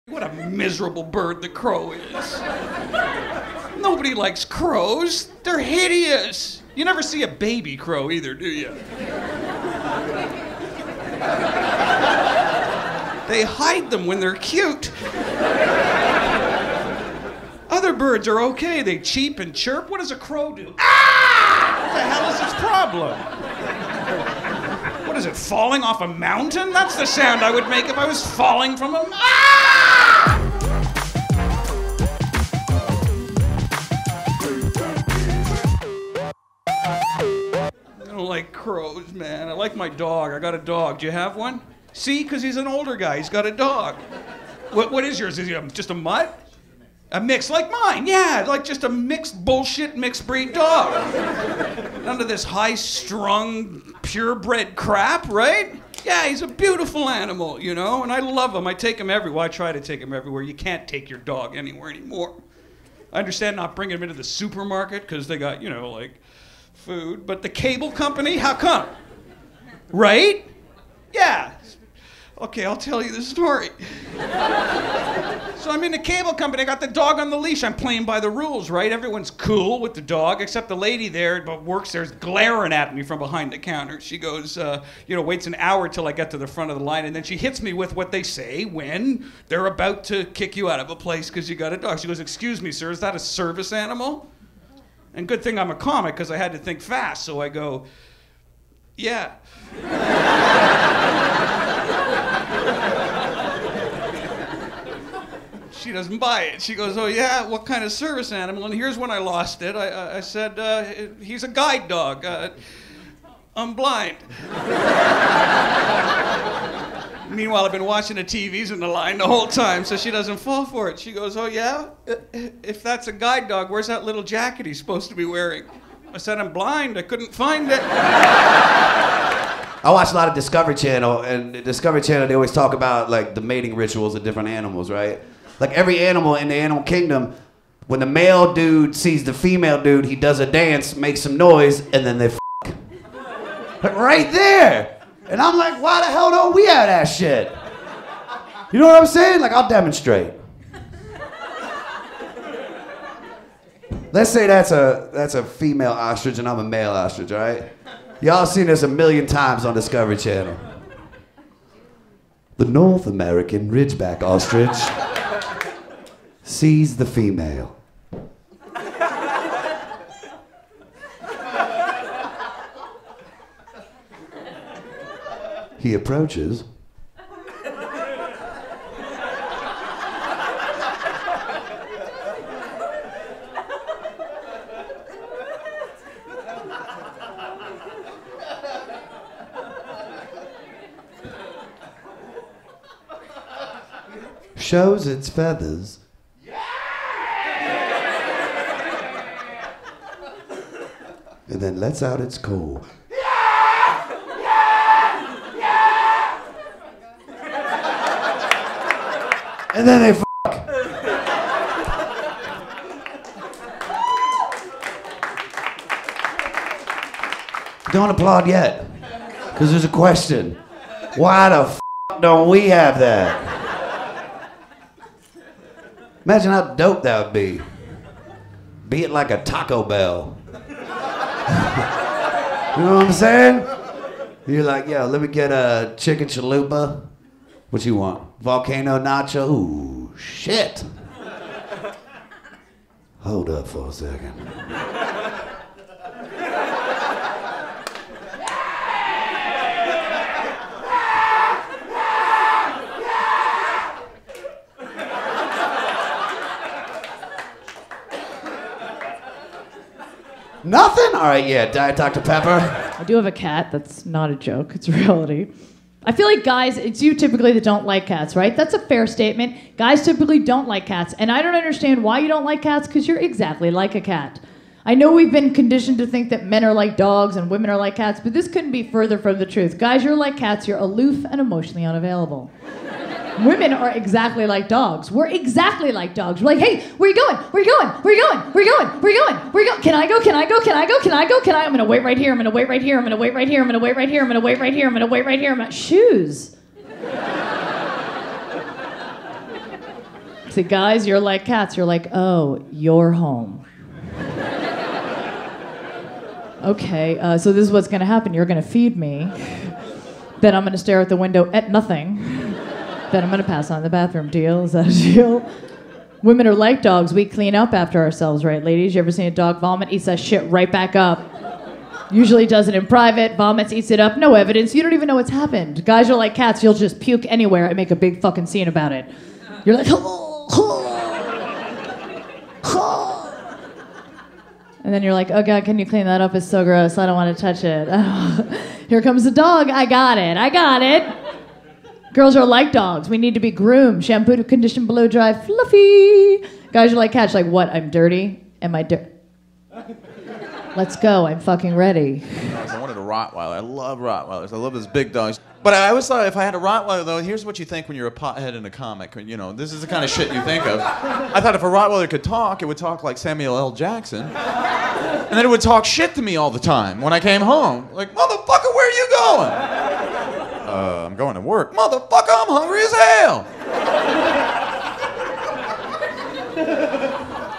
What a miserable bird the crow is. Nobody likes crows. They're hideous. You never see a baby crow either, do you? They hide them when they're cute. Other birds are okay. They cheep and chirp. What does a crow do? Ah! What the hell is its problem? What is it, falling off a mountain? That's the sound I would make if I was falling from a... Ah! I don't like crows, man. I like my dog. I got a dog. Do you have one? See? Because he's an older guy. He's got a dog. What is yours? Is he just a mutt? A mix like mine, yeah, like just a mixed bullshit mixed breed dog. None of this high-strung, purebred crap, right? Yeah, he's a beautiful animal, you know, and I love him. I take him everywhere. I try to take him everywhere. You can't take your dog anywhere anymore. I understand not bringing him into the supermarket because they got, you know, like food, but the cable company, how come? Right? Yeah. Okay, I'll tell you the story. So I'm in the cable company, I got the dog on the leash. I'm playing by the rules, right? Everyone's cool with the dog, except the lady there that works there is glaring at me from behind the counter. She goes, waits an hour till I get to the front of the line, and then she hits me with what they say when they're about to kick you out of a place because you got a dog. She goes, "Excuse me, sir, is that a service animal?" And good thing I'm a comic because I had to think fast, so I go, "Yeah." She doesn't buy it. She goes, "Oh yeah, what kind of service animal?" And here's when I lost it. I said, "He's a guide dog. I'm blind." Meanwhile, I've been watching the TVs in the line the whole time, so she doesn't fall for it. She goes, "Oh yeah? If that's a guide dog, where's that little jacket he's supposed to be wearing?" I said, "I'm blind. I couldn't find it." I watch a lot of Discovery Channel, and the Discovery Channel, they always talk about like the mating rituals of different animals, right? Like every animal in the animal kingdom, when the male dude sees the female dude, he does a dance, makes some noise, and then they f***. Like right there. And I'm like, why the hell don't we have that shit? You know what I'm saying? Like, I'll demonstrate. Let's say that's a female ostrich and I'm a male ostrich, all right? Y'all seen this a million times on Discovery Channel. The North American ridgeback ostrich sees the female. He approaches. Shows its feathers. And then lets out its call. And then they f***. Don't applaud yet, because there's a question. Why the f*** don't we have that? Imagine how dope that would be. Be it like a Taco Bell. You know what I'm saying? You're like, yo, let me get a chicken chalupa. What you want? Volcano nacho? Ooh, shit. Hold up for a second. Nothing? All right, yeah, Diet Dr. Pepper. I do have a cat. That's not a joke. It's reality. I feel like guys, it's you typically that don't like cats, right? That's a fair statement. Guys typically don't like cats. And I don't understand why you don't like cats, because you're exactly like a cat. I know we've been conditioned to think that men are like dogs and women are like cats, but this couldn't be further from the truth. Guys, you're like cats. You're aloof and emotionally unavailable. Women are exactly like dogs. We're exactly like dogs. We're like, hey, where you going? Where you going? Where you going? Where you going? Where you going? Where you going? Can I go? Can I go? Can I go? Can I go? Can I? I'm gonna wait right here. I'm gonna wait right here. I'm gonna wait right here. I'm gonna wait right here. I'm gonna wait right here. I'm gonna wait right here. Shoes. See, guys, you're like cats. You're like, oh, you're home. Okay, so this is what's going to happen. You're going to feed me. Then I'm going to stare at the window at nothing. Then I'm going to pass on the bathroom. Deal? Is that a deal? Women are like dogs. We clean up after ourselves, right, ladies? You ever seen a dog vomit? Eats that shit right back up. Usually does it in private, vomits, eats it up, no evidence. You don't even know what's happened. Guys are like cats. You'll just puke anywhere and make a big fucking scene about it. You're like, and then you're like, oh God, can you clean that up? It's so gross. I don't want to touch it. Here comes the dog. I got it. Girls are like dogs. We need to be groomed, shampooed, conditioned, blow dry, fluffy. Guys are like cats. Like, what? I'm dirty? Am I dirty? Let's go. I'm fucking ready. I wanted a Rottweiler. I love Rottweilers. I love those big dogs. But I always thought if I had a Rottweiler, though, here's what you think when you're a pothead in a comic. You know, this is the kind of shit you think of. I thought if a Rottweiler could talk, it would talk like Samuel L. Jackson. And then it would talk shit to me all the time when I came home. Like, motherfucker, where are you going? I'm going to work. Motherfucker, I'm hungry as hell.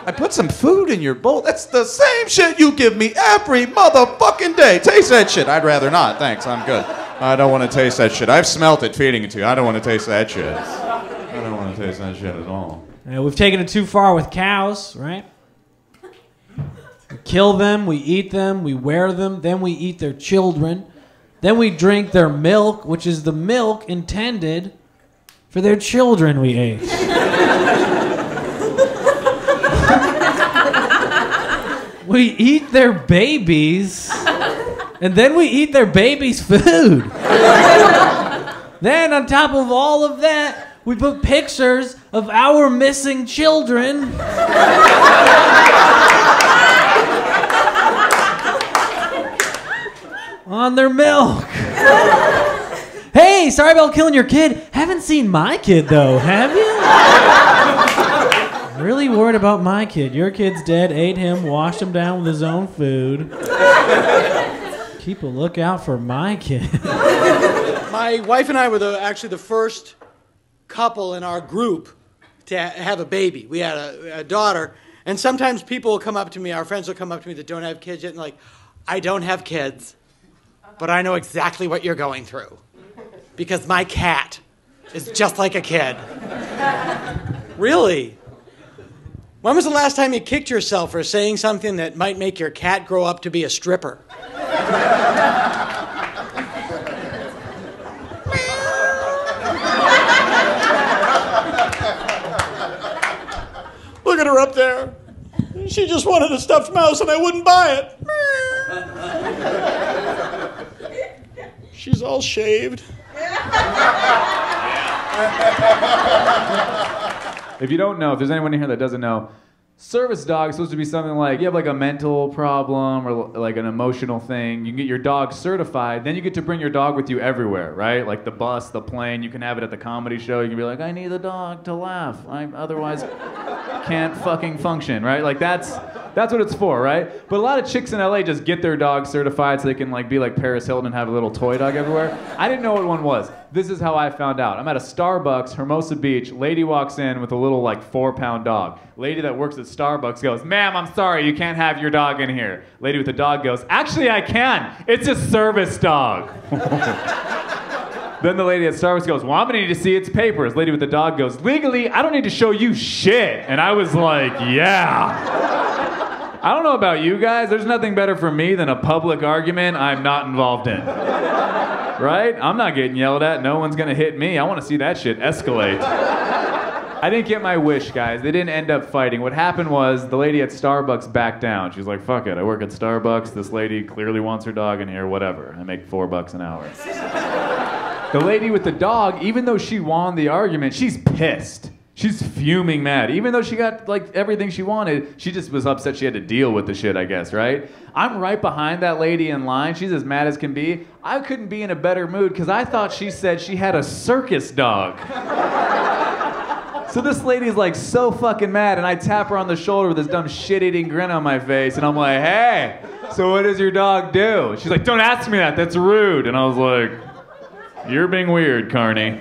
I put some food in your bowl. That's the same shit you give me every motherfucking day. Taste that shit. I'd rather not. Thanks. I'm good. I don't want to taste that shit. I've smelt it feeding it to you. I don't want to taste that shit. I don't want to taste that shit at all. We've taken it too far with cows, right? We kill them, we eat them, we wear them, then we eat their children. Then we drink their milk, which is the milk intended for their children we ate. We eat their babies, and then we eat their babies' food. Then, on top of all of that, we put pictures of our missing children on their milk. Hey, sorry about killing your kid. Haven't seen my kid, though, have you? Really worried about my kid. Your kid's dead, ate him, washed him down with his own food. Keep a lookout for my kid. My wife and I were actually the first couple in our group to have a baby. We had a daughter, and sometimes people will come up to me, our friends will come up to me that don't have kids yet, and like, I don't have kids, but I know exactly what you're going through. Because my cat is just like a kid. Really? When was the last time you kicked yourself for saying something that might make your cat grow up to be a stripper? Look at her up there. She just wanted a stuffed mouse and I wouldn't buy it. She's all shaved. If you don't know, if there's anyone in here that doesn't know, service dog is supposed to be something like you have like a mental problem or like an emotional thing. You can get your dog certified, then you get to bring your dog with you everywhere, right? Like the bus, the plane. You can have it at the comedy show. You can be like, I need the dog to laugh. I otherwise can't fucking function, right? Like that's what it's for, right? But a lot of chicks in LA just get their dog certified so they can like be like Paris Hilton and have a little toy dog everywhere. I didn't know what one was. This is how I found out. I'm at a Starbucks, Hermosa Beach. Lady walks in with a little like 4-pound dog. Lady that works at Starbucks goes, ma'am, I'm sorry, you can't have your dog in here. Lady with the dog goes, actually I can. It's a service dog. Then the lady at Starbucks goes, well, I'm gonna need to see its papers. Lady with the dog goes, legally, I don't need to show you shit. And I was like, yeah. I don't know about you guys. There's nothing better for me than a public argument I'm not involved in. Right? I'm not getting yelled at. No one's gonna hit me. I wanna see that shit escalate. I didn't get my wish, guys. They didn't end up fighting. What happened was the lady at Starbucks backed down. She was like, fuck it, I work at Starbucks. This lady clearly wants her dog in here, whatever. I make $4 an hour. The lady with the dog, even though she won the argument, she's pissed. She's fuming mad. Even though she got like everything she wanted, she just was upset she had to deal with the shit, I guess, right? I'm right behind that lady in line. She's as mad as can be. I couldn't be in a better mood because I thought she said she had a circus dog. So this lady's like so fucking mad, and I tap her on the shoulder with this dumb shit-eating grin on my face, and I'm like, hey, so what does your dog do? She's like, don't ask me that, that's rude. And I was like, you're being weird, Carney.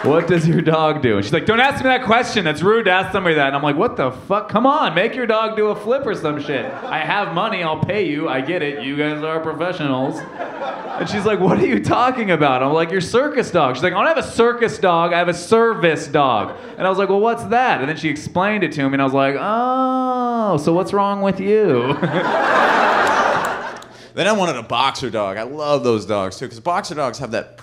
what does your dog do? And she's like, don't ask me that question. That's rude to ask somebody that. And I'm like, what the fuck? Come on, make your dog do a flip or some shit. I have money, I'll pay you. I get it. You guys are professionals. And she's like, what are you talking about? I'm like, your circus dog. She's like, I don't have a circus dog. I have a service dog. And I was like, well, what's that? And then she explained it to me, and I was like, oh, so what's wrong with you? Then I wanted a boxer dog. I love those dogs too, because boxer dogs have that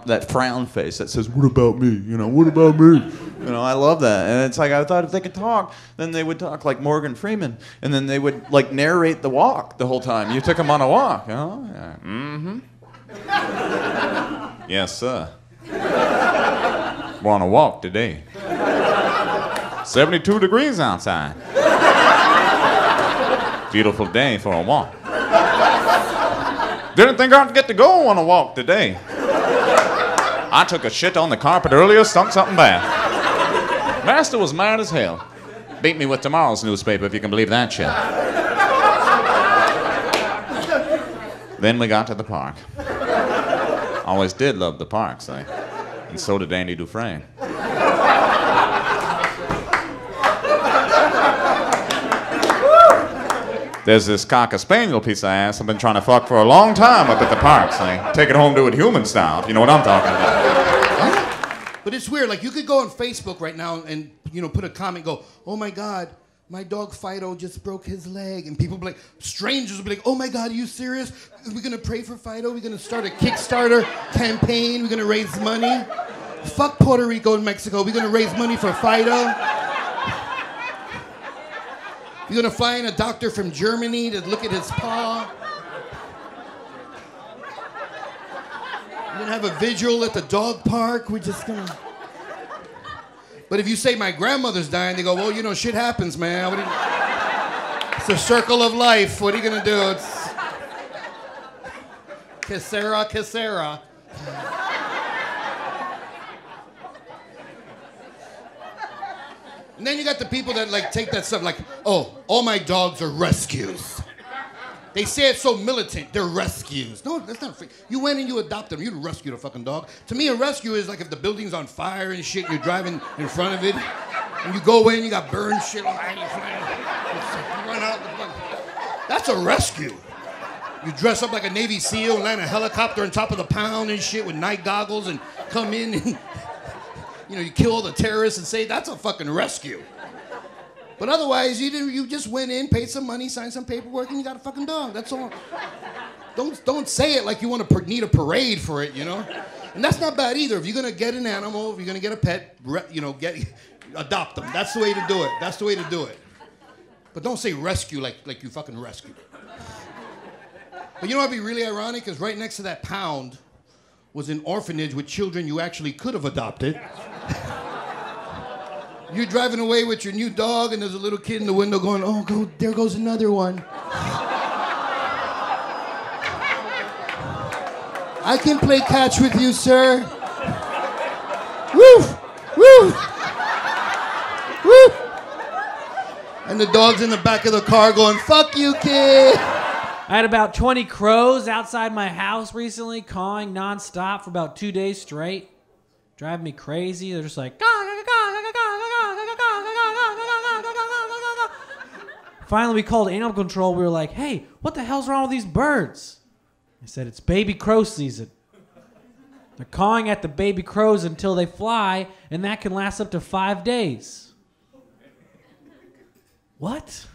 that frown face that says, "What about me? You know, what about me?" You know, I love that. And it's like I thought if they could talk, then they would talk like Morgan Freeman, and then they would like narrate the walk the whole time. You took them on a walk, you know? Yeah. Mm-hmm. Yes, sir. We're on a walk today. 72 degrees outside. Beautiful day for a walk. Didn't think I'd get to go on a walk today. I took a shit on the carpet earlier, stunk something bad. Master was mad as hell. Beat me with tomorrow's newspaper, if you can believe that shit. Then we got to the park. Always did love the parks, and so did Andy Dufresne. There's this Cocker Spaniel piece of ass I've been trying to fuck for a long time up at the parks. Take it home, do it human style, if you know what I'm talking about. But it's weird. Like, you could go on Facebook right now and, you know, put a comment, go, oh my God, my dog Fido just broke his leg. And people be like, strangers will be like, oh my God, are you serious? We're going to pray for Fido? We're going to start a Kickstarter campaign? We're going to raise money? Fuck Puerto Rico and Mexico. We're going to raise money for Fido? You're gonna fly in a doctor from Germany to look at his paw? You're gonna have a vigil at the dog park? We're just gonna... But if you say my grandmother's dying, they go, well, you know, shit happens, man. It's a circle of life. What are you gonna do? It's... Que sera, que sera. And then you got the people that like take that stuff like, oh, all my dogs are rescues. They say it so militant, they're rescues. No, that's not free. You went and you adopt them. You didn't rescue a fucking dog. To me, a rescue is like if the building's on fire and shit, you're driving in front of it, and you go in, you got burned shit on you run out. That's a rescue. You dress up like a Navy SEAL, land a helicopter on top of the pound and shit with night goggles and come in and... You know, you kill all the terrorists and say that's a fucking rescue. But otherwise, you just went in, paid some money, signed some paperwork, and you got a fucking dog. That's all. Don't say it like you want to need a parade for it, you know? And that's not bad either. If you're gonna get an animal, if you're gonna get a pet, you know, adopt them. That's the way to do it. That's the way to do it. But don't say rescue like you fucking rescue. But you know what'd be really ironic? Because right next to that pound was an orphanage with children you actually could have adopted. You're driving away with your new dog, and there's a little kid in the window going, oh, there goes another one. I can play catch with you, sir. Woo! Woo! Woo! And the dog's in the back of the car going, fuck you, kid. I had about 20 crows outside my house recently, cawing nonstop for about 2 days straight. Driving me crazy. They're just like... Finally, we called animal control. We were like, hey, what the hell's wrong with these birds? I said, it's baby crow season. They're cawing at the baby crows until they fly, and that can last up to 5 days. What?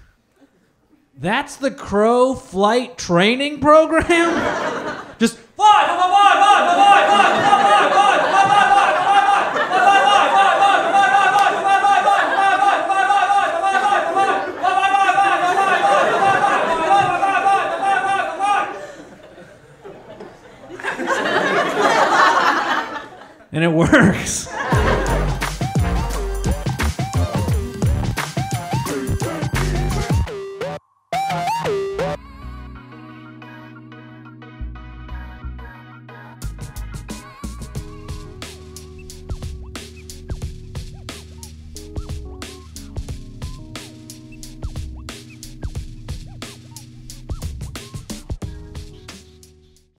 That's the crow flight training program? Just fly, fly, fly, fly, fly, fly, fly, fly, fly, fly, fly. And it works.